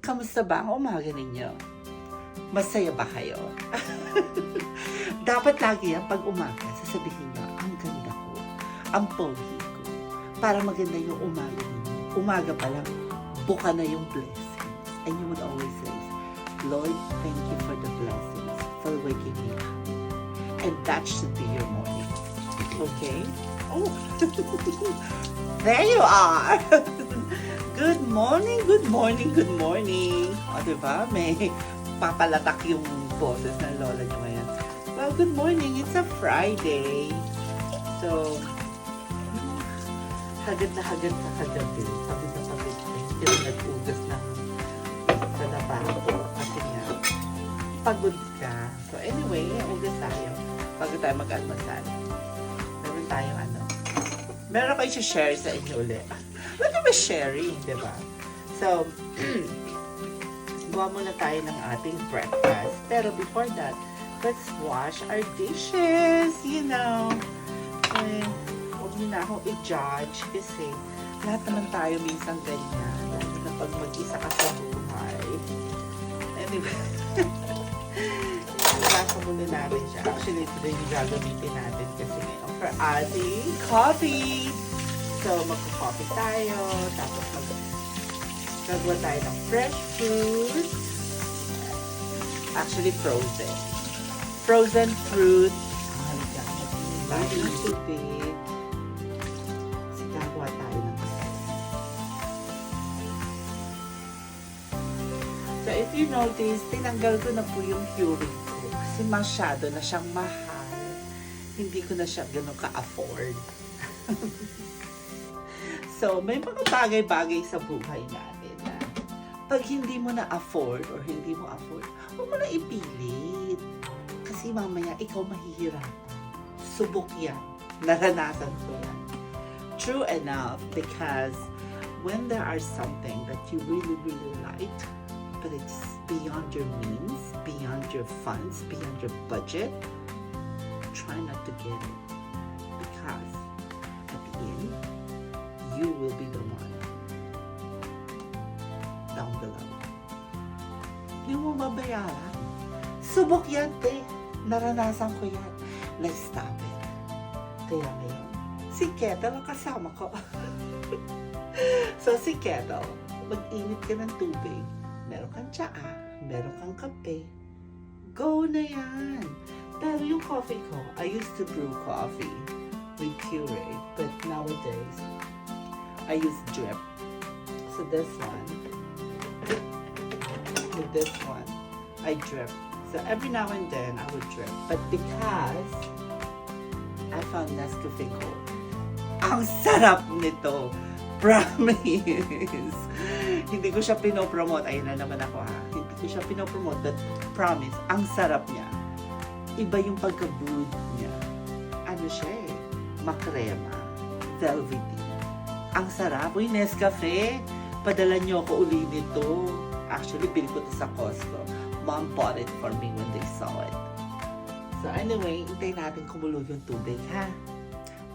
Kamusta ba ang umaga ninyo? Masaya ba kayo? Dapat lagi yan pag umaga, sasabihin nyo, ang ganda ko, ang pogi ko, para maganda yung umaga ninyo. Umaga pa lang, buka na yung blessings. And you would always say, Lord, thank you for the blessings, for waking me up. And that should be your morning. Okay? Oh, there you are! Good morning, good morning, good morning. O, diba? May papalatak yung boses ng lola nyo ngayon. Well, good morning. It's a Friday. So, hagad na hagad sa kagabi. Pagod na pagod. Hindi rin nag-ugas ng trabaho. Kasi nga, pagod ka. So, anyway, ugas tayo. Bago tayo mag-almasal. Meron tayong meron kayo share sa inyo ulit. Look at the sharing, di ba? So, gawa muna tayo ng ating breakfast. Pero before that, let's wash our dishes, you know. Eh, huwag nyo na akong i-judge kasi lahat naman tayo minsan ganyan. Lalo na pag mag-isa ka sa buhay. Anyway, nasa muna natin siya. Actually, ito din yung gagamitin natin kasi ngayon for ating coffee. So, magko-coffee tayo. Tapos gagawa tayo ng fresh fruit. Actually, frozen. Frozen fruit. Ay, gamit. Bago ng tubig. Kasi gagawa tayo ng So, if you notice, tinanggal ko na po yung Keurig ko. Kasi masyado na siyang mahal. Hindi ko na siya ganun ka-afford. So, may mga bagay-bagay sa buhay natin na pag hindi mo na afford or hindi mo afford, huwag mo na ipilit. Kasi mamaya ikaw mahihirapan. Subok yan. Naranasan ko yan. True enough, because when there are something that you really, really like, but it's beyond your means, beyond your funds, beyond your budget, try not to get it. Because at the end, you will be the one down below. Hindi mo mabayaran. Subok yan, te. Naranasan ko yan. Let's stop it. Kaya ngayon, si Kettle ang kasama ko. So, si Kettle, mag-init ka ng tubig. Meron kang tsaa, meron kang kape. Go na yan. Pero yung coffee ko, I used to brew coffee with Keurig, but nowadays, I use drip. So this one, with this one, I drip. So every now and then, I would drip. But because I found Nescafe Gold, ang sarap nito. Promise. Hindi ko siya pinopromote. Ayun na naman ako ha. Hindi ko siya pinopromote. But promise, ang sarap niya. Iba yung pagka-brewed niya. Ano siya eh? Makrema. Velvety. Ang sarap. Uy, Nescafe. Padala niyo ako uli nito. Actually, bili ko ito sa Costco. Mom bought it for me when they saw it. So anyway, hintayin natin kumulo yung tubig, ha?